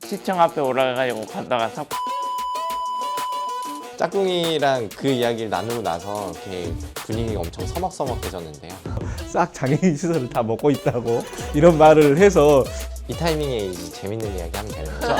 시청 앞에 올라가가지고 가다가 짝꿍이랑 그 이야기를 나누고 나서 이렇게 분위기가 엄청 서먹서먹해졌는데요. 싹 장애인 시설을 다 먹고 있다고 이런 말을 해서 이 타이밍에 이제 재밌는 이야기 하면 되는 거죠?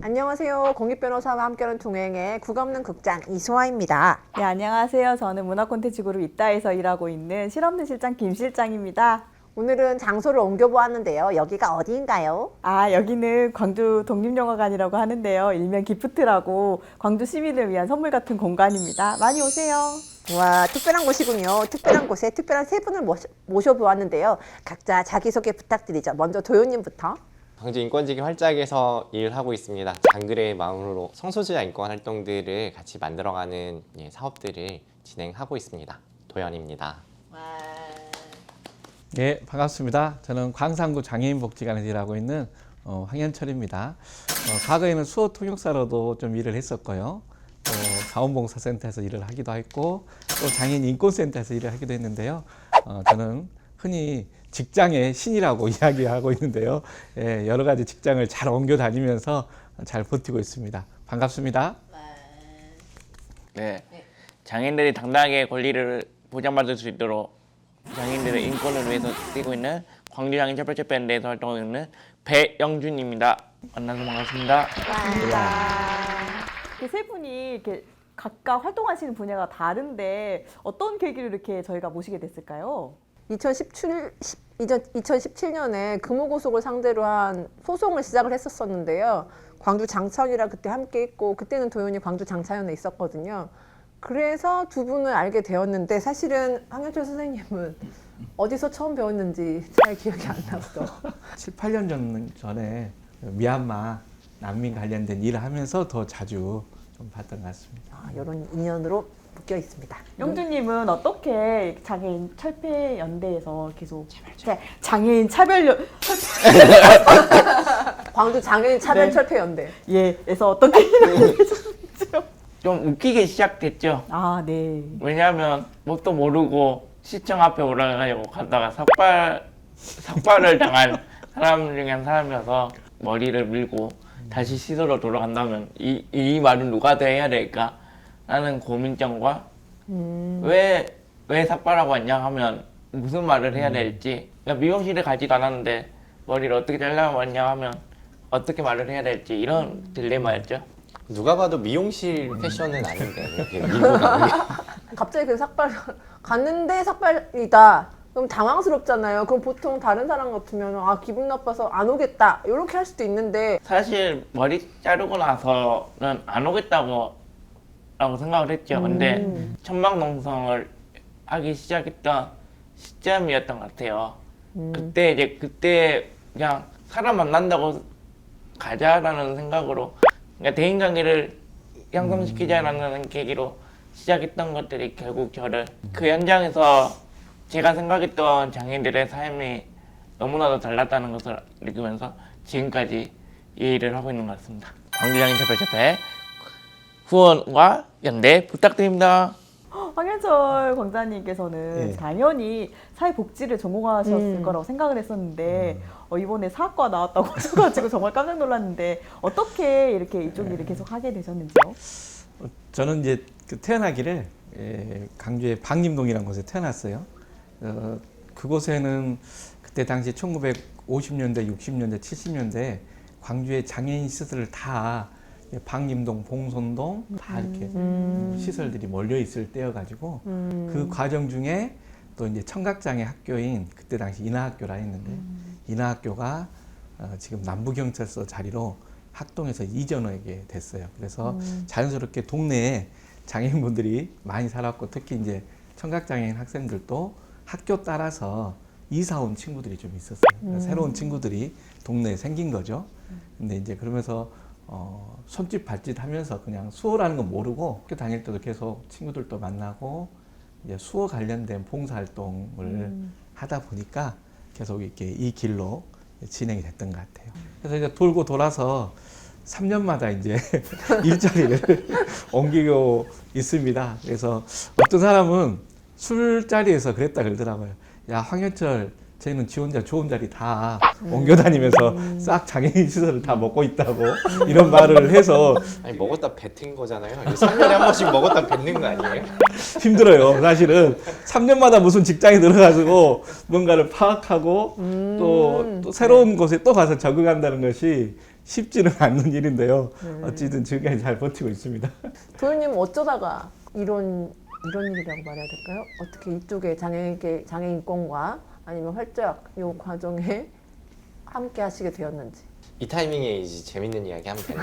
안녕하세요. 공익변호사와 함께하는 동행의 국없는 극장 이수아입니다. 네, 안녕하세요. 저는 문화콘텐츠그룹 이따에서 일하고 있는 실없는 실장 김 실장입니다. 오늘은 장소를 옮겨보았는데요. 여기가 어디인가요? 여기는 광주 독립영화관이라고 하는데요. 일명 기프트라고 광주 시민을 위한 선물 같은 공간입니다. 많이 오세요. 와, 특별한 곳이군요. 특별한 곳에 특별한 세 분을 모셔보았는데요. 각자 자기소개 부탁드리죠. 먼저 도효님부터. 광주 인권지기 활짝에서 일을 하고 있습니다. 장글의 마음으로 성소수자 인권 활동들을 같이 만들어가는 사업들을 진행하고 있습니다. 도현입니다. 예, 반갑습니다. 저는 광산구 장애인복지관에서 일하고 있는 황현철입니다. 과거에는 수호 통역사로도 좀 일을 했었고요. 또 자원봉사센터에서 일을 하기도 했고 또 장애인 인권센터에서 일을 하기도 했는데요. 저는 흔히 직장의 신이라고 이야기하고 있는데요. 예, 여러 가지 직장을 잘 옮겨 다니면서 잘 버티고 있습니다. 반갑습니다. 네. 장애인들이 당당하게 권리를 보장받을 수 있도록 장애인들의 인권을 위해서 뛰고 있는 광주장애인협력협회에서 활동하고 있는 배영준입니다. 만나서 반갑습니다. 세 분이 이렇게 각각 활동하시는 분야가 다른데 어떤 계기로 이렇게 저희가 모시게 됐을까요? 2017년에 금호고속을 상대로 한 소송을 시작을 했었는데요. 광주 장차원이랑 그때 함께 있고 그때는 도현이 광주 장차원에 있었거든요. 그래서 두 분을 알게 되었는데 사실은 황현철 선생님은 어디서 처음 배웠는지 잘 기억이 안 나서 7, 8년 전에 미얀마 난민 관련된 일을 하면서 더 자주 좀 봤던 것 같습니다. 이런 인연으로 묶여 있습니다. 영준님은 어떻게 장애인 철폐연대에서 계속 장애인 차별연 광주 장애인 차별철폐연대. 에서 어떻게 일하게 되셨죠? 좀 웃기게 시작됐죠. 네. 왜냐하면 뭣도 모르고 시청 앞에 올라가가지고 가다가 삭발을 당한 사람 중에 한 사람이어서 머리를 밀고 다시 시설로 돌아간다면 이 말은 누가 더 해야 될까? 라는 고민점과 왜 삭발하고 왔냐 하면 무슨 말을 해야 될지, 그러니까 미용실에 가지도 않았는데 머리를 어떻게 잘라고 왔냐 하면 어떻게 말을 해야 될지 이런 딜레마였죠. 누가 봐도 미용실 패션은 아닌데 이렇게 밀고 가는 게. 갑자기 그 삭발 갔는데 삭발이다. 그럼 당황스럽잖아요. 그럼 보통 다른 사람 같으면 기분 나빠서 안 오겠다 이렇게 할 수도 있는데 사실 머리 자르고 나서는 안 오겠다고 라고 생각을 했죠. 근데 천막농성을 하기 시작했던 시점이었던 것 같아요. 그때 그냥 사람 만난다고 가자라는 생각으로, 그러니까 대인관계를 형성시키자라는 계기로 시작했던 것들이 결국 저를 그 현장에서 제가 생각했던 장애인들의 삶이 너무나도 달랐다는 것을 느끼면서 지금까지 이 일을 하고 있는 것 같습니다. 광주장애인협력협회 후원과 연대 부탁드립니다. 황현철 광장님께서는 당연히 사회복지를 전공하셨을 거라고 생각을 했었는데 이번에 사학과 나왔다고 하셔가지고 정말 깜짝 놀랐는데 어떻게 이렇게 이쪽 일을 계속 하게 되셨는지요? 저는 이제 태어나기를 강주의 방림동이라는 곳에 태어났어요. 그곳에는 그때 당시 1950년대, 60년대, 70년대 광주의 장애인 시설을 다 방림동, 봉선동 다 이렇게 시설들이 몰려 있을 때여가지고 그 과정 중에 또 이제 청각장애 학교인 그때 당시 인하학교라 했는데 인하학교가 지금 남부경찰서 자리로 학동에서 이전하게 됐어요. 그래서 자연스럽게 동네에 장애인분들이 많이 살았고 특히 이제 청각장애인 학생들도 학교 따라서 이사 온 친구들이 좀 있었어요. 새로운 친구들이 동네에 생긴 거죠. 근데 이제 그러면서 손짓 발짓 하면서 그냥 수호라는 건 모르고 학교 다닐 때도 계속 친구들도 만나고 이제 수호 관련된 봉사활동을 하다 보니까 계속 이렇게 이 길로 진행이 됐던 것 같아요. 그래서 이제 돌고 돌아서 3년마다 이제 일자리를 옮기고 있습니다. 그래서 어떤 사람은 술자리에서 그랬다 그러더라고요. 야, 황현철 쟤는 지 혼자 좋은 자리 다 옮겨 다니면서 싹 장애인 시설을 다 먹고 있다고 이런 말을 해서 아니 먹었다 뱉은 거잖아요. 3년에 한 번씩 먹었다 뱉는 거 아니에요? 힘들어요. 사실은 3년마다 무슨 직장에 들어가지고 뭔가를 파악하고 또 새로운 곳에 또 가서 적응한다는 것이 쉽지는 않는 일인데요. 어찌든 지금까지 잘 버티고 있습니다. 도현님 어쩌다가 이런 일이라고 말해야 될까요? 어떻게 이쪽에 장애인권과 아니면 활짝 이 과정에 함께 하시게 되었는지. 이 타이밍에 이제 재밌는 이야기 하면 되는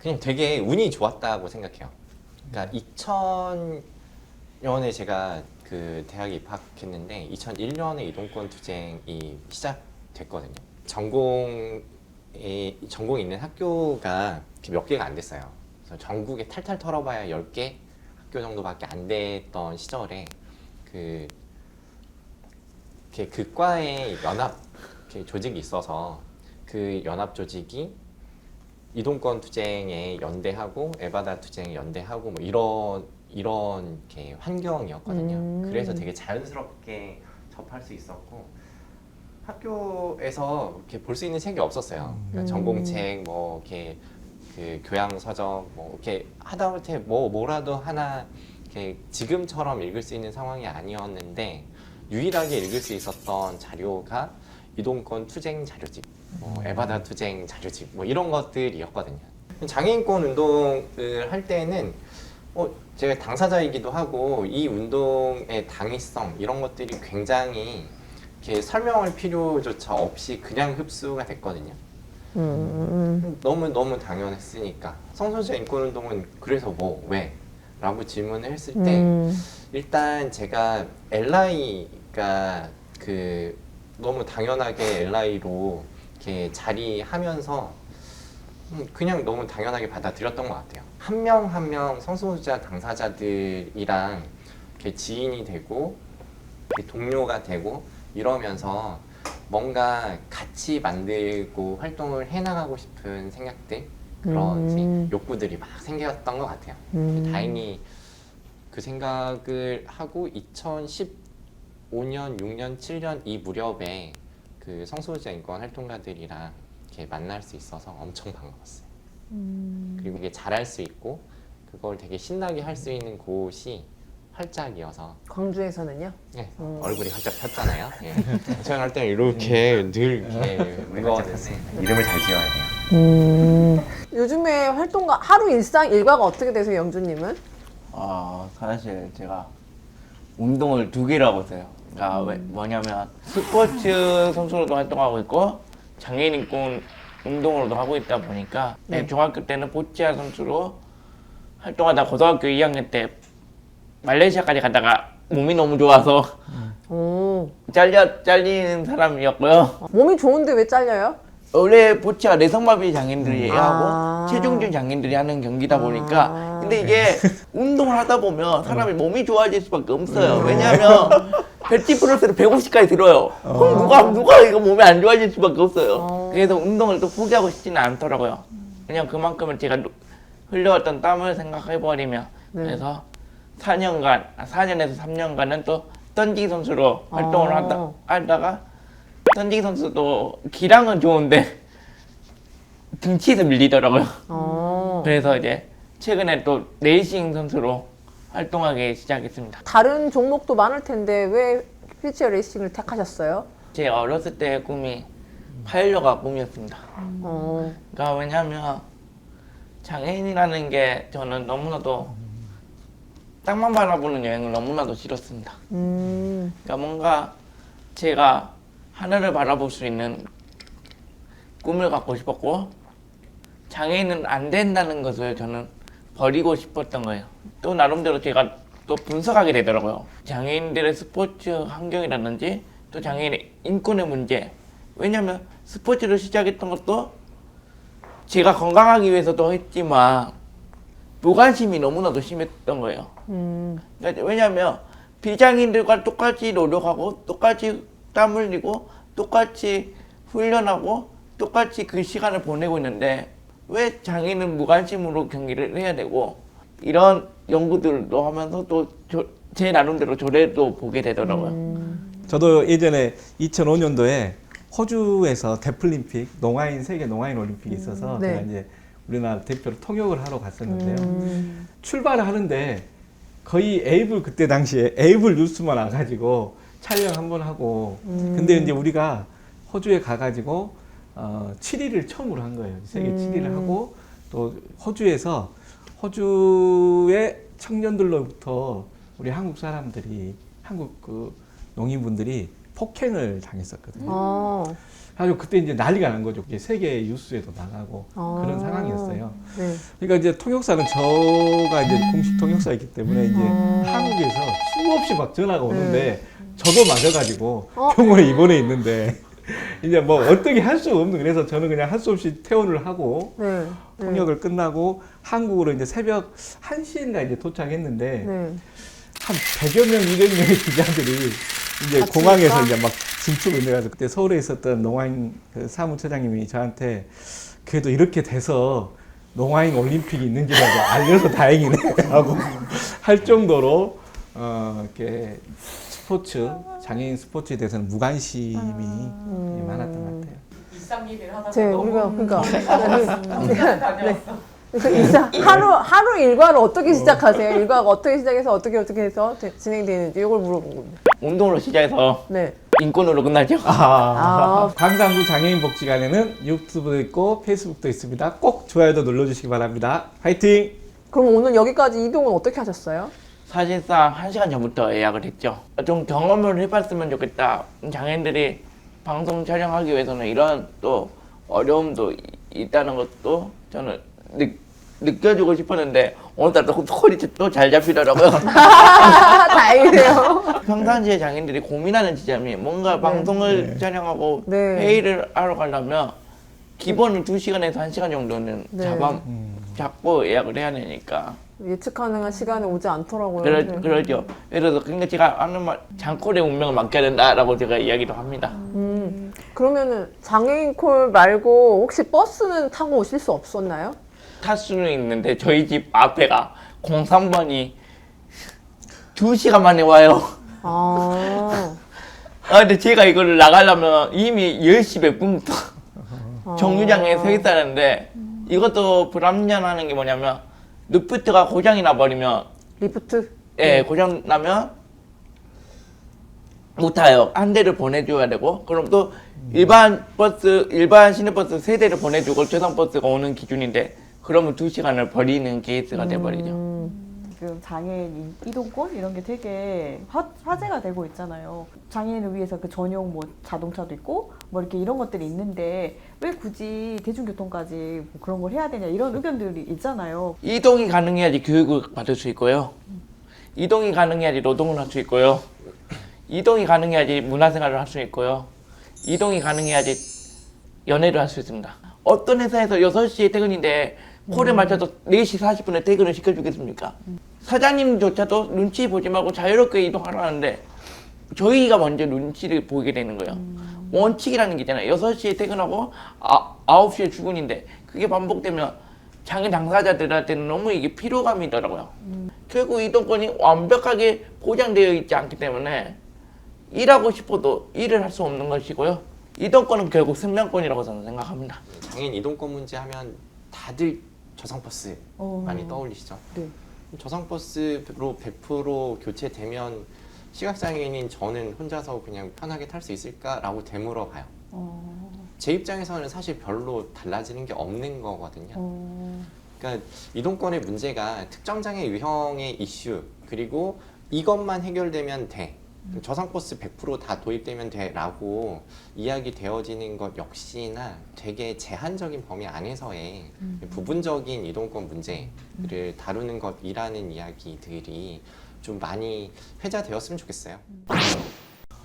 그냥 되게 운이 좋았다고 생각해요. 그러니까 2000년에 제가 그 대학에 입학했는데 2001년에 이동권 투쟁이 시작됐거든요. 전공이 있는 학교가 몇 개가 안 됐어요. 그래서 전국에 탈탈 털어봐야 10개 학교 정도밖에 안 됐던 시절에 그 과에 연합 조직이 있어서 그 연합 조직이 이동권 투쟁에 연대하고 에바다 투쟁에 연대하고 뭐 이런 이렇게 환경이었거든요. 그래서 되게 자연스럽게 접할 수 있었고 학교에서 이렇게 볼 수 있는 책이 없었어요. 그러니까 전공책 뭐 이렇게 그 교양 서적 뭐 이렇게 하다못해 뭐라도 하나 이렇게 지금처럼 읽을 수 있는 상황이 아니었는데 유일하게 읽을 수 있었던 자료가 이동권 투쟁 자료집, 뭐 에바다 투쟁 자료집, 뭐 이런 것들이었거든요. 장애인권 운동을 할 때는 제가 당사자이기도 하고 이 운동의 당위성 이런 것들이 굉장히 이렇게 설명할 필요조차 없이 그냥 흡수가 됐거든요. 너무 당연했으니까. 성소수자 인권 운동은 그래서 뭐 왜? 라고 질문을 했을 때 일단 제가 LI가 너무 당연하게 LI로 이렇게 자리하면서 그냥 너무 당연하게 받아들였던 것 같아요. 한 명 한 명 성소수자 당사자들이랑 이렇게 지인이 되고 이렇게 동료가 되고 이러면서 뭔가 같이 만들고 활동을 해나가고 싶은 생각들 그런 욕구들이 막 생겼던 것 같아요. 다행히 그 생각을 하고 2015년, 6년, 7년 이 무렵에 그 성소수자 인권 활동가들이랑 이렇게 만날 수 있어서 엄청 반가웠어요. 그리고 이게 잘할 수 있고 그걸 되게 신나게 할 수 있는 곳이 활짝이어서 광주에서는요? 네, 얼굴이 활짝 폈잖아요. 예. 제가 할 때는 이렇게 늘 이렇게 무거웠는데 이름을 잘 지어야 돼요. 요즘에 활동가 하루 일과가 어떻게 되세요, 영주님은? 사실 제가 운동을 2개를 하고 있어요. 그러니까 뭐냐면 스포츠 선수로도 활동하고 있고 장애인권 운동으로도 하고 있다 보니까 중학교 때는 보치아 선수로 활동하다 고등학교 2학년 때 말레이시아까지 갔다가 몸이 너무 좋아서 잘리는 사람이었고요. 몸이 좋은데 왜 잘려요? 원래 보치아 내성마비 장애인들이 하고 체중증 장애인들이 하는 경기다 보니까 근데 이게 운동을 하다 보면 사람이 몸이 좋아질 수밖에 없어요. 왜냐하면 배티 플러스를 150까지 들어요. 그럼 누가 이거 몸이 안 좋아질 수밖에 없어요. 그래서 운동을 또 포기하고 싶지는 않더라고요. 그냥 그만큼은 제가 흘려왔던 땀을 생각해버리면 그래서 4년에서 3년간은 또 던지기 선수로 활동을 하다가 던지기 선수도 기량은 좋은데 등치에서 밀리더라고요. 그래서 이제 최근에 또 레이싱 선수로 활동하기 시작했습니다. 다른 종목도 많을 텐데 왜 휠체어 레이싱을 택하셨어요? 제 어렸을 때의 꿈이 파일럿가 꿈이었습니다. 그러니까 왜냐하면 장애인이라는 게 저는 너무나도 땅만 바라보는 여행을 너무나도 싫었습니다. 그러니까 뭔가 제가 하늘을 바라볼 수 있는 꿈을 갖고 싶었고 장애인은 안 된다는 것을 저는 버리고 싶었던 거예요. 또 나름대로 제가 또 분석하게 되더라고요. 장애인들의 스포츠 환경이라든지 또 장애인의 인권의 문제. 왜냐면 스포츠를 시작했던 것도 제가 건강하기 위해서도 했지만 무관심이 너무나도 심했던 거예요. 그러니까 왜냐면 비장애인들과 똑같이 노력하고 똑같이 땀 흘리고 똑같이 훈련하고 똑같이 그 시간을 보내고 있는데 왜 장애인은 무관심으로 경기를 해야 되고 이런 연구들도 하면서 또 제 나름대로 조례도 보게 되더라고요. 저도 예전에 2005년도에 호주에서 데플림픽 세계 농아인 올림픽이 있어서 네. 제가 이제 우리나라 대표로 통역을 하러 갔었는데요. 출발을 하는데 거의 그때 당시에 에이블 뉴스만 와가지고 촬영 한번 하고 근데 이제 우리가 호주에 가가지고 7위를 처음으로 한 거예요. 세계 7위를 하고 또 호주의 청년들로부터 우리 한국 사람들이 한국 그 농민분들이 폭행을 당했었거든요. 그래서 그때 이제 난리가 난 거죠. 이게 세계 뉴스에도 나가고 그런 상황이었어요. 네. 그러니까 이제 통역사는 저가 이제 공식 통역사이기 때문에 이제 한국에서 수없이 막 전화가 오는데 저도 맞아가지고 병원에 입원해 있는데 이제 뭐 어떻게 할 수 없는 그래서 저는 그냥 할 수 없이 퇴원을 하고 네. 통역을 끝나고 한국으로 이제 새벽 1시인가 이제 도착했는데 네. 한 100여 명, 200명의 기자들이 이제 같이 공항에서 있을까? 이제 막 진출을 해가지고 그때 서울에 있었던 농아인 그 사무처장님이 저한테 그래도 이렇게 돼서 농아인 올림픽이 있는지라도 알려서 다행이네 하고 할 정도로 이렇게 장애인 스포츠에 대해서는 무관심이 많았던 것 같아요. 일상일을 하다가 제 너무 우리가 그러니까 다녀왔어. 그래서 하루 일과를 어떻게 시작하세요? 일과가 어떻게 시작해서 어떻게 해서 진행되는지 이걸 물어본 겁니다. 운동으로 시작해서 네. 인권으로 끝나죠. 광산구 장애인 복지관에는 유튜브도 있고 페이스북도 있습니다. 꼭 좋아요도 눌러주시기 바랍니다. 화이팅! 그럼 오늘 여기까지 이동은 어떻게 하셨어요? 사실상 1시간 전부터 예약을 했죠. 좀 경험을 해봤으면 좋겠다. 장애인들이 방송 촬영하기 위해서는 이런 또 어려움도 있다는 것도 저는 느껴주고 싶었는데 오늘따라 또 콜이 또 잘 잡히더라고요. 다행이네요. 평상시에 장애인들이 고민하는 지점이 뭔가 방송을 촬영하고 네. 회의를 하러 가려면 기본은 2시간에서 1시간 정도는 네. 잡고 예약을 해야 되니까. 예측 가능한 시간에 오지 않더라고요. 그러죠. 그래서 그러니까 제가 하는 말 장콜의 운명을 맡겨야 된다라고 제가 이야기도 합니다. 그러면은 장애인 콜 말고 혹시 버스는 타고 오실 수 없었나요? 탈 수는 있는데 저희 집 앞에가 03번이 2시간 만에 와요. 근데 제가 이거를 나가려면 이미 10시 몇 분부터 정류장에 서 있었는데 이것도 불합리하는 게 뭐냐면 리프트가 고장이 나버리면 리프트? 고장 나면 못 타요. 한 대를 보내줘야 되고 그럼 또 일반 시내버스 3대를 보내주고 저상버스가 오는 기준인데 그러면 2시간을 버리는 케이스가 돼버리죠. 지금 장애인 이동권 이런 게 되게 화제가 되고 있잖아요. 장애인을 위해서 그 전용 뭐 자동차도 있고 뭐 이렇게 이런 것들이 있는데 왜 굳이 대중교통까지 뭐 그런 걸 해야 되냐 이런 의견들이 있잖아요. 이동이 가능해야지 교육을 받을 수 있고요. 이동이 가능해야지 노동을 할 수 있고요. 이동이 가능해야지 문화생활을 할 수 있고요. 이동이 가능해야지 연애를 할 수 있습니다. 어떤 회사에서 6시에 퇴근인데 콜에 맞춰서 4시 40분에 퇴근을 시켜주겠습니까? 사장님조차도 눈치 보지 말고 자유롭게 이동하라는데 저희가 먼저 눈치를 보게 되는 거예요. 원칙이라는 게 있잖아요. 6시에 퇴근하고 9시에 출근인데 그게 반복되면 장애 당사자들한테는 너무 이게 피로감이더라고요. 결국 이동권이 완벽하게 보장되어 있지 않기 때문에 일하고 싶어도 일을 할 수 없는 것이고요. 이동권은 결국 생명권이라고 저는 생각합니다. 장애인 이동권 문제 하면 다들 저상버스 많이 떠올리시죠? 네. 저상버스로 100% 교체되면 시각장애인인 저는 혼자서 그냥 편하게 탈 수 있을까라고 되물어봐요. 제 입장에서는 사실 별로 달라지는 게 없는 거거든요. 그러니까 이동권의 문제가 특정장애 유형의 이슈 그리고 이것만 해결되면 돼. 저상버스 100% 다 도입되면 돼 라고 이야기 되어지는 것 역시나 되게 제한적인 범위 안에서의 부분적인 이동권 문제를 다루는 것이라는 이야기들이 좀 많이 회자되었으면 좋겠어요.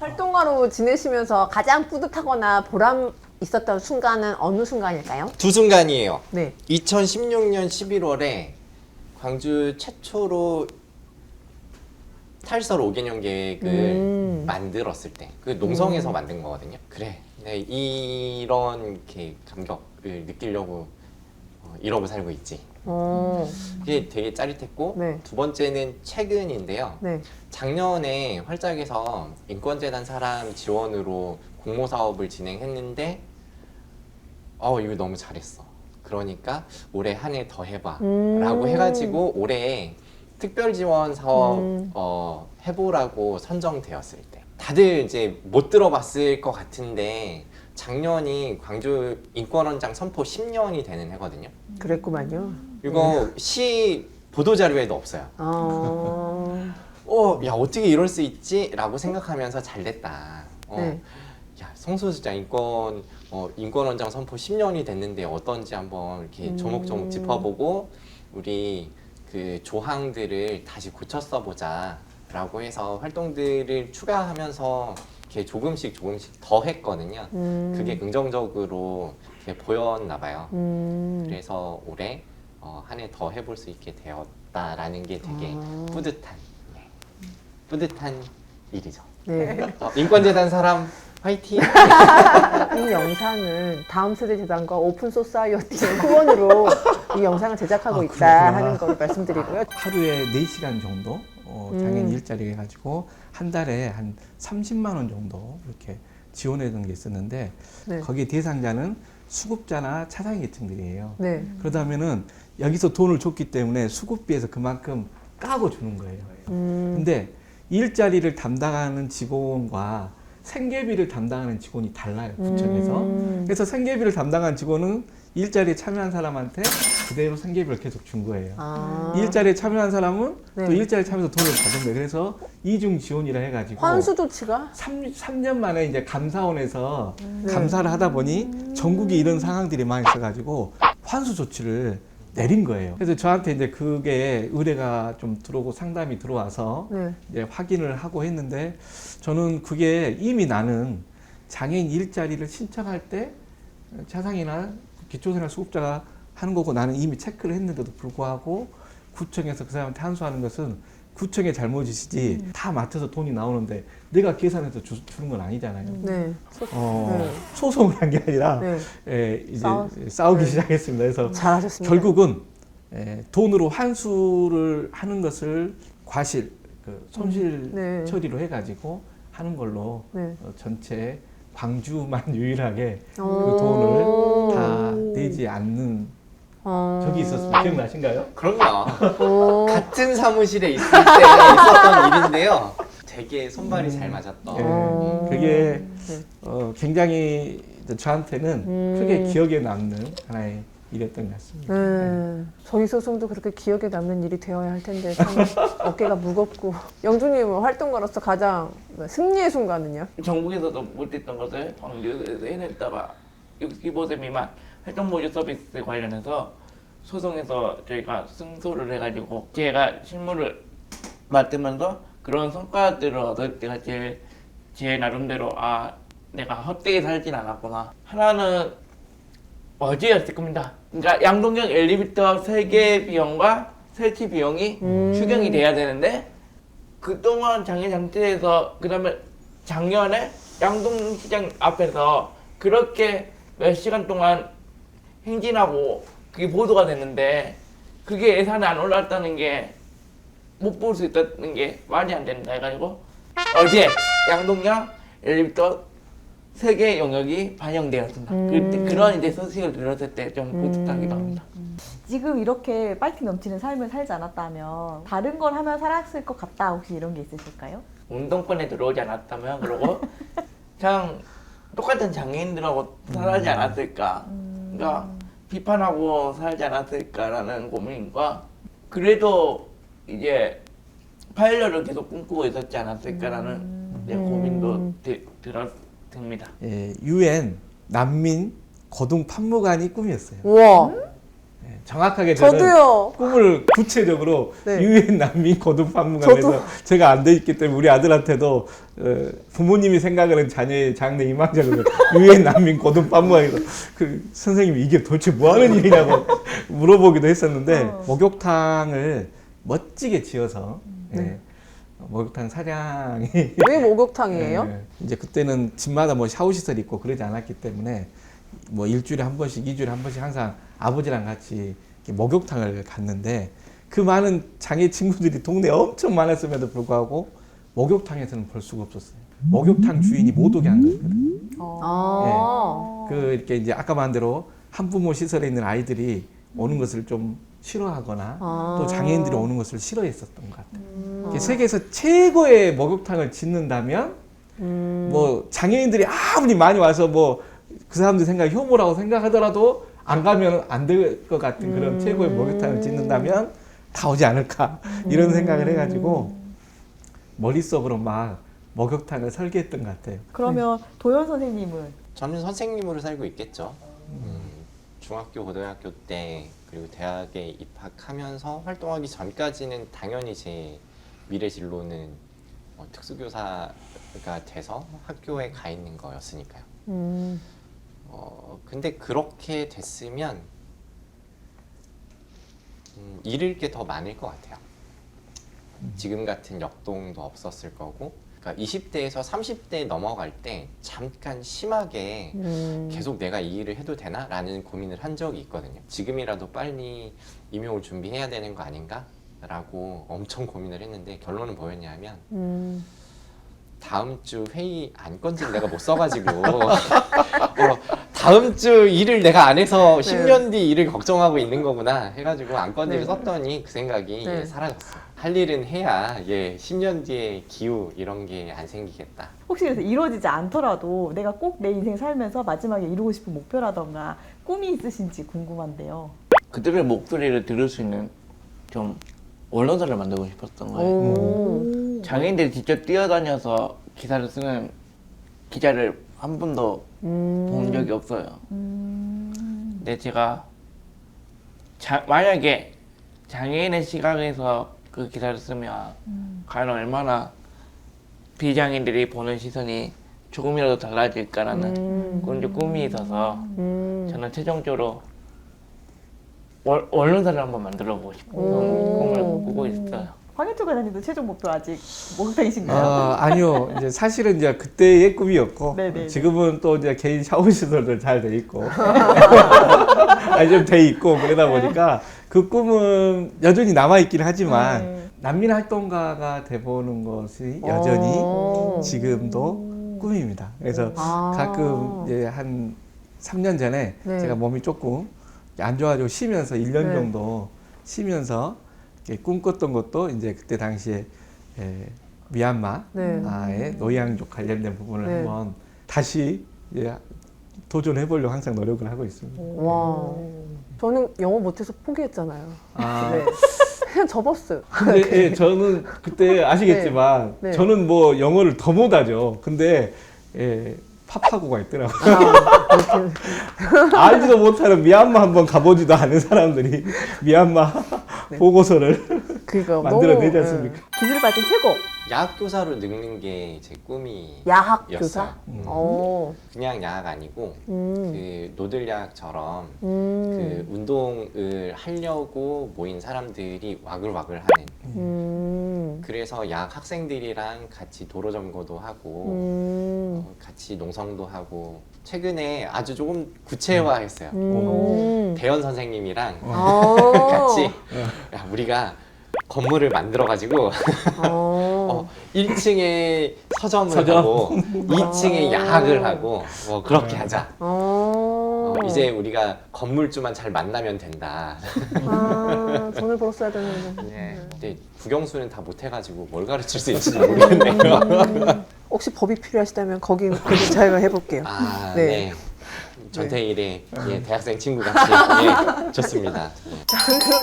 활동가로 지내시면서 가장 뿌듯하거나 보람 있었던 순간은 어느 순간일까요? 두 순간이에요. 네. 2016년 11월에 광주 최초로 탈설 5개년 계획을 만들었을 때, 그 농성에서 만든 거거든요. 그래, 네, 이런 이렇게 감격을 느끼려고 이러고 살고 있지. 그게 되게 짜릿했고 네. 두 번째는 최근인데요. 네. 작년에 활짝에서 인권재단 사람 지원으로 공모 사업을 진행했는데 이거 너무 잘했어. 그러니까 올해 한 해 더 해봐 라고 해가지고 올해 특별 지원 사업 해보라고 선정되었을 때 다들 이제 못 들어봤을 것 같은데 작년이 광주 인권원장 선포 10년이 되는 해거든요. 그랬구만요. 이거 시 보도자료에도 없어요. 야 어떻게 이럴 수 있지? 라고 생각하면서 잘 됐다. 네. 야 성소수자 인권원장 선포 10년이 됐는데 어떤지 한번 이렇게 조목조목 짚어보고 우리 그 조항들을 다시 고쳐 써보자 라고 해서 활동들을 추가하면서 이렇게 조금씩 더 했거든요. 그게 긍정적으로 이렇게 보였나 봐요. 그래서 올해 한 해 더 해볼 수 있게 되었다라는 게 되게 뿌듯한 일이죠. 네. 인권재단 사람 화이팅! 이 영상을 다음 세대 재단과 오픈 소사이어티의 후원으로 이 영상을 제작하고 있다 그렇구나. 하는 걸 말씀드리고요. 하루에 4시간 정도 장애인 일자리 해가지고 한 달에 한 30만 원 정도 이렇게 지원해준 게 있었는데 네. 거기 대상자는 수급자나 차상위 계층들이에요. 네. 그러다면은 여기서 돈을 줬기 때문에 수급비에서 그만큼 까고 주는 거예요. 근데 일자리를 담당하는 직원과 생계비를 담당하는 직원이 달라요, 구청에서. 그래서 생계비를 담당하는 직원은 일자리에 참여한 사람한테 그대로 생계비를 계속 준 거예요. 일자리에 참여한 사람은 네. 또 일자리에 참여해서 돈을 받은 거예요. 그래서 이중 지원이라 해가지고 환수 조치가 3년 만에 이제 감사원에서 감사를 하다 보니 전국에 이런 상황들이 많이 있어가지고 환수 조치를 내린 거예요. 그래서 저한테 이제 그게 의뢰가 좀 들어오고 상담이 들어와서 네. 이제 확인을 하고 했는데 저는 그게 이미 나는 장애인 일자리를 신청할 때 차상이나 기초생활 수급자가 하는 거고 나는 이미 체크를 했는데도 불구하고 구청에서 그 사람한테 환수하는 것은 구청의 잘못이지 다 맞춰서 돈이 나오는데 내가 계산해서 주는 건 아니잖아요. 네. 소송을 한 게 아니라 네. 이제 싸우- 싸우기 네. 시작했습니다. 그래서 잘하셨습니다. 결국은 돈으로 환수를 하는 것을 과실, 손실 네. 처리로 해가지고 하는 걸로 네. 전체 광주만 유일하게 그 오. 돈을 다 내지 않는 적이 있었습니다. 기억나신가요? 그럼요. 같은 사무실에 있을 때 있었던 일인데요. 되게 손발이 잘 맞았던. 그게 네. 굉장히 저한테는 크게 기억에 남는 하나의 일이었던 것 같습니다. 네. 저희 소송도 그렇게 기억에 남는 일이 되어야 할 텐데 참 어깨가 무겁고 영준님 활동가로서 가장 승리의 순간은요? 전국에서도 못했던 것을 광주에서 해냈다가 65세 미만 활동보조 서비스 관련해서 소송에서 저희가 승소를 해가지고 제가 실무를 맡으면서 그런 성과들을 얻을 때가 제 나름대로 내가 헛되게 살진 않았구나. 하나는 어제였을 겁니다. 그러니까 양동경 엘리베이터 3개 비용과 설치 비용이 추경이 돼야 되는데 그동안 장애장치에서 그다음에 작년에 양동시장 앞에서 그렇게 몇 시간 동안 행진하고 그게 보도가 됐는데 그게 예산이 안 올랐다는 게 못 볼 수 있다는 게 말이 안 된다 해가지고 어제 양동경 엘리베이터 3개 영역이 반영되었습니다. 그런 이제 소식을 들었을 때 좀 뿌듯하기도 합니다. 지금 이렇게 파이팅 넘치는 삶을 살지 않았다면 다른 걸 하면 살았을 것 같다. 혹시 이런 게 있으실까요? 운동권에 들어오지 않았다면 그러고 그냥 똑같은 장애인들하고 살지 않았을까. 그러니까 비판하고 살지 않았을까라는 고민과 그래도 이제 파일럿을 계속 꿈꾸고 있었지 않았을까라는 이제 고민도 듭니다. UN 난민 거동 판무관이 꿈이었어요. 우와. 정확하게 저는 저도요. 꿈을 구체적으로 네. 유엔 난민 거동 판무관에서 제가 안 돼 있기 때문에 우리 아들한테도 부모님이 생각하는 자녀의 장래 희망적으로 유엔 난민 거동 판무관에서 그 선생님이 이게 도대체 뭐 하는 일이냐고 물어보기도 했었는데 목욕탕을 멋지게 지어서 목욕탕 사장이 왜 목욕탕이에요? 예, 이제 그때는 집마다 뭐 샤워 시설이 있고 그러지 않았기 때문에 뭐 일주일에 한 번씩, 2주일에 한 번씩 항상 아버지랑 같이 이렇게 목욕탕을 갔는데 그 많은 장애 친구들이 동네에 엄청 많았음에도 불구하고 목욕탕에서는 볼 수가 없었어요. 목욕탕 주인이 못 오게 한 거거든요. 아. 그 이렇게 이제 아까 말한 대로 한부모 시설에 있는 아이들이 오는 것을 좀 싫어하거나 아. 또 장애인들이 오는 것을 싫어했었던 것 같아요. 이게 세계에서 최고의 목욕탕을 짓는다면 뭐 장애인들이 아무리 많이 와서 뭐 그 사람들 생각 혐오라고 생각하더라도 안 가면 안 될 것 같은 그런 최고의 목욕탕을 짓는다면 다 오지 않을까 이런 생각을 해가지고 머릿속으로 막 목욕탕을 설계했던 것 같아요. 그러면 도현 선생님은 저는 선생님으로 살고 있겠죠. 중학교, 고등학교 때 그리고 대학에 입학하면서 활동하기 전까지는 당연히 제 미래 진로는 특수교사가 돼서 학교에 가 있는 거였으니까요. 근데 그렇게 됐으면 잃을 게 더 많을 것 같아요. 지금 같은 역동도 없었을 거고, 그러니까 20대에서 30대 넘어갈 때 잠깐 심하게 계속 내가 이 일을 해도 되나? 라는 고민을 한 적이 있거든요. 지금이라도 빨리 임용을 준비해야 되는 거 아닌가? 라고 엄청 고민을 했는데 결론은 뭐였냐면 다음 주 회의 안건지를 내가 못 써가지고 다음 주 일을 내가 안 해서 10년 뒤 일을 걱정하고 있는 거구나 해가지고 안건지를 썼더니 그 생각이 네. 사라졌어요. 할 일은 해야 10년 뒤에 기후 이런 게 안 생기겠다. 혹시 그래서 이루어지지 않더라도 내가 꼭 내 인생 살면서 마지막에 이루고 싶은 목표라던가 꿈이 있으신지 궁금한데요. 그들의 목소리를 들을 수 있는 좀 언론사를 만들고 싶었던 거예요. 오. 장애인들이 직접 뛰어다녀서 기사를 쓰는 기자를 한 번도 본 적이 없어요. 근데 제가 만약에 장애인의 시각에서 그 기사를 쓰면 과연 얼마나 비장애인들이 보는 시선이 조금이라도 달라질까라는 그런 좀 꿈이 있어서 저는 최종적으로 언론사를 한번 만들어보고 싶은 꿈을 꾸고 있어요. 황현철 과장님도 최종 목표 아직 목욕탕이신가요? 아니요. 이제 사실은 이제 그때의 꿈이었고 네네네. 지금은 또 이제 개인 샤워 시설도 잘 돼 있고 좀 돼 있고 그러다 보니까 그 꿈은 여전히 남아 있긴 하지만 난민 활동가가 돼보는 것이 여전히 지금도 꿈입니다. 그래서 가끔 이제 한 3년 전에 네. 제가 몸이 조금 안 좋아지고 쉬면서 1년 네. 정도 쉬면서 이렇게 꿈꿨던 것도 이제 그때 당시에 미얀마의 노양족 관련된 부분을 네. 한번 다시 도전해 보려고 항상 노력을 하고 있습니다. 와. 저는 영어 못해서 포기했잖아요. 아, 네. 그냥 접었어요. 근데 저는 그때 아시겠지만 네. 네. 저는 뭐 영어를 더 못하죠. 근데 팝하고가 있더라고요. 알지도 못하는 미얀마 한번 가보지도 않은 사람들이 미얀마 보고서를 그러니까 만들어내지 너무, 않습니까? 기술 발전 최고. 야학교사로 늙는 게 제 꿈이 야학 였어요. 교사? 오. 그냥 야학 아니고 그 노들야학처럼 그 음. 운동을 하려고 모인 사람들이 와글와글 하는 그래서 야학 학생들이랑 같이 도로 점거도 하고 같이 농성도 하고 최근에 아주 조금 구체화했어요. 대현 선생님이랑 같이 야, 우리가 건물을 만들어 가지고 1층에 서점을 하고 2층에 야학을 하고 뭐 그렇게 하자. 이제 우리가 건물주만 잘 만나면 된다. 돈을 벌었어야 되는데. 네. 근데 국영수는 다 못해가지고 뭘 가르칠 수 있을지 모르겠네요. 혹시 법이 필요하시다면 거기는 저희가 해볼게요. 아, 네. 네. 전태일의 대학생 친구 같이 좋습니다. 네. 자, 그럼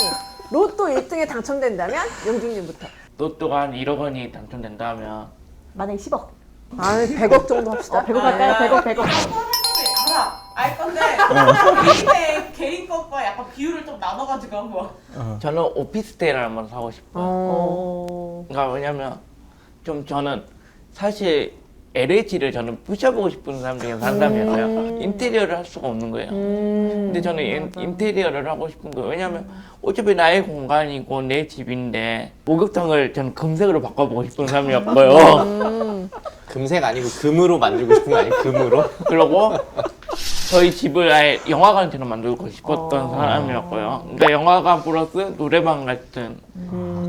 로또 1등에 당첨된다면 영준님부터. 로또가 한 1억 원이 당첨된다면 만약에 10억. 100억 정도 합시다. 100억 갈까요? 100억. 알 건데 개인의 개인 것과 약간 비율을 좀 나눠가지고 한번. 저는 오피스텔을 한번 사고 싶어요. 그러니까 왜냐면 좀 저는 사실 LH를 저는 부셔보고 싶은 사람 중에 한 사람이었어요. 인테리어를 할 수가 없는 거예요. 근데 저는 인테리어를 하고 싶은 거예요. 왜냐하면 어차피 나의 공간이고 내 집인데 목욕탕을 저는 금색으로 바꿔보고 싶은 사람이었고요. 금색 아니고 금으로 만들고 싶은 거 아니에요? 금으로? 그리고 저희 집을 아예 영화관처럼 만들고 싶었던 사람이었고요. 그러니까 영화관 플러스 노래방 같은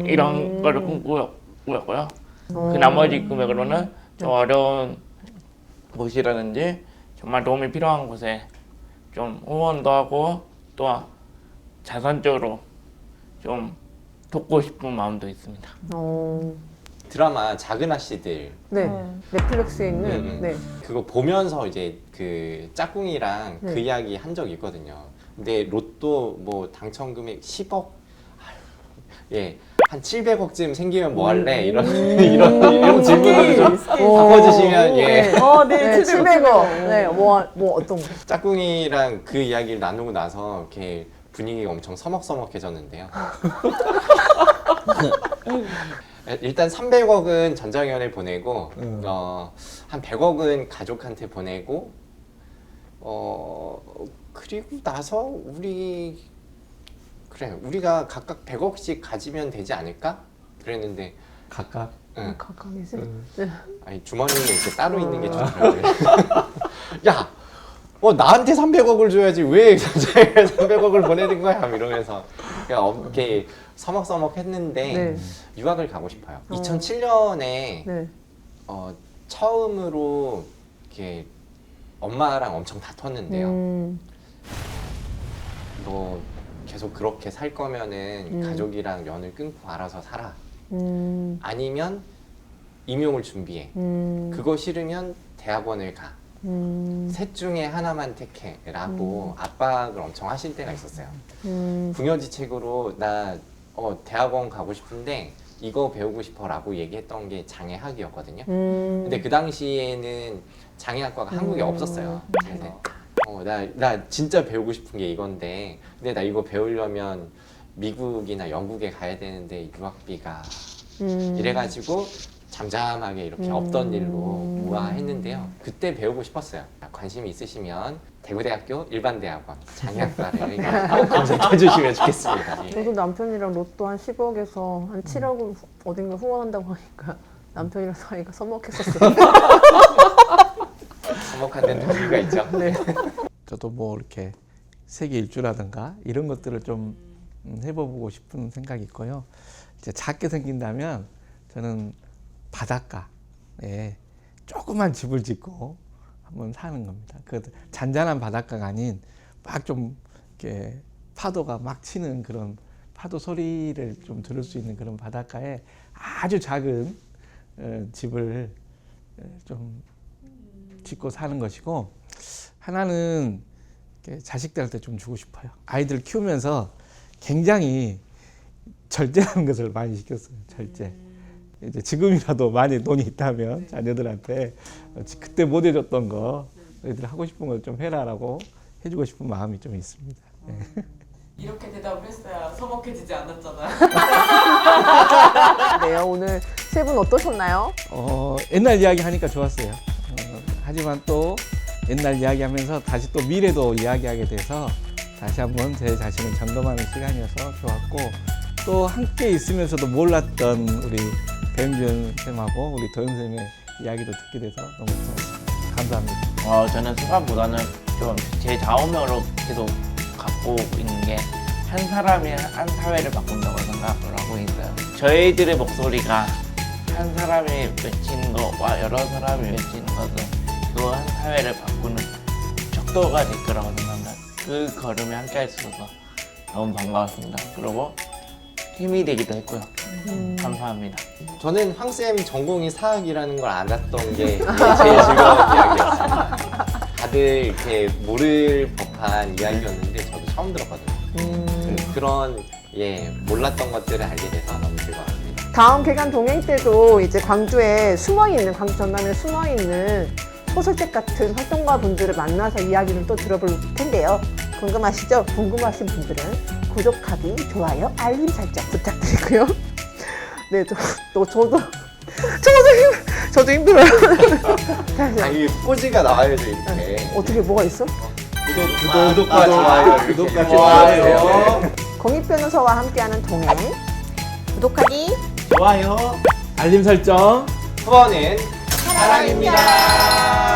이런 거를 꿈꾸었고요. 그 나머지 금액으로는 좀 어려운 곳이라든지 정말 도움이 필요한 곳에 좀 후원도 하고 또 자선적으로 좀 돕고 싶은 마음도 있습니다. 드라마 작은 아씨들 네. 넷플릭스에 있는 네. 그거 보면서 이제 그 짝꿍이랑 그 이야기 한 적이 있거든요. 근데 로또 뭐 당첨 금액 10억? 예. 한 700억쯤 생기면 뭐 할래? 이런 질문을 좀 바꿔주시면 예. 네, 700억. 700억. 네, 뭐 어떤 거? 짝꿍이랑 그 이야기를 나누고 나서 이렇게 분위기가 엄청 서먹서먹해졌는데요. 일단 300억은 전장현에 보내고 한 100억은 가족한테 보내고 그리고 나서 우리가 각각 100억씩 가지면 되지 않을까? 그랬는데 각각 응. 각각이지? 아니 주머니에 이렇게 따로 있는 게 좋더라고요. 야, 나한테 300억을 줘야지 왜 전장현에 300억을 보내는 거야? 이러면서 그냥 이렇게 서먹서먹했는데 네. 유학을 가고 싶어요. 2007년에 네. 처음으로 이렇게 엄마랑 엄청 다퉜는데요. 너 계속 그렇게 살 거면은 가족이랑 연을 끊고 알아서 살아. 아니면 임용을 준비해. 그거 싫으면 대학원을 가. 셋 중에 하나만 택해라고 압박을 엄청 하실 때가 있었어요. 궁여지책으로 나 대학원 가고 싶은데 이거 배우고 싶어라고 얘기했던 게 장애학이었거든요. 근데 그 당시에는 장애학과가 한국에 없었어요. 나 진짜 배우고 싶은 게 이건데 근데 나 이거 배우려면 미국이나 영국에 가야 되는데 유학비가 이래가지고 잠잠하게 이렇게 없던 일로 무화했는데요. 그때 배우고 싶었어요. 관심이 있으시면 대구대학교 일반대학원 장애학과를 꼭 검색해 주시면 좋겠습니다. 예. 저도 남편이랑 로또 한 10억에서 한 7억을 어딘가 후원한다고 하니까 남편이랑 사이가 서먹했었어요. 서먹한 데는 이유가 있죠. 네. 저도 뭐 이렇게 세계 일주라든가 이런 것들을 좀 해보고 싶은 생각이 있고요. 이제 작게 생긴다면 저는 바닷가에 조그만 집을 짓고 한번 사는 겁니다. 그 잔잔한 바닷가가 아닌 막 좀 이렇게 파도가 막 치는 그런 파도 소리를 좀 들을 수 있는 그런 바닷가에 아주 작은 집을 좀 짓고 사는 것이고, 하나는 자식들한테 좀 주고 싶어요. 아이들 키우면서 굉장히 절제하는 것을 많이 시켰어요. 절제. 이제 지금이라도 많이 돈이 있다면 자녀들한테 그때 못 해줬던 거 너희들 하고 싶은 걸 좀 해라라고 해주고 싶은 마음이 좀 있습니다. 네. 이렇게 대답을 했어야 서먹해지지 않았잖아요. 네, 오늘 세 분 어떠셨나요? 옛날 이야기 하니까 좋았어요. 하지만 또 옛날 이야기하면서 다시 또 미래도 이야기하게 돼서 다시 한번 제 자신을 점검하는 시간이어서 좋았고, 또 함께 있으면서도 몰랐던 우리 배영준 쌤하고 우리 도현 쌤의 이야기도 듣게 돼서 너무 좋았습니다. 감사합니다. 저는 수감보다는 좀 제 좌우명으로 계속 갖고 있는 게 한 사람이 한 사회를 바꾼다고 생각을 하고 있어요. 저희들의 목소리가 한 사람이 외치는 것과 여러 사람이 외치는 것은 그 한 사회를 바꾸는 척도가 될 거라고 생각합니다. 그 걸음에 함께 할 수 있어서 너무 반가웠습니다. 그리고 힘이 되기도 했고요. 감사합니다. 저는 황쌤 전공이 사학이라는 걸 알았던 게 제일 즐거운 이야기였습니다. 다들 이렇게 모를 법한 이야기였는데 저도 처음 들었거든요. 그런 몰랐던 것들을 알게 돼서 너무 즐거웠습니다. 다음 개관 동행 때도 이제 광주에 숨어있는, 광주 전남에 숨어있는 소설책 같은 활동가 분들을 만나서 이야기를 또 들어볼 텐데요. 궁금하시죠? 궁금하신 분들은 구독하기, 좋아요, 알림 설정 부탁드리고요. 네, 저도 저도 힘들어요. 자, 이 포즈가 나와야죠 이렇게. 어떻게 뭐가 있어? 구독과 좋아요. 구독과 좋아요. 공익 변호사와 함께하는 동행. 구독하기. 좋아요. 알림 설정. 후원은 사랑입니다.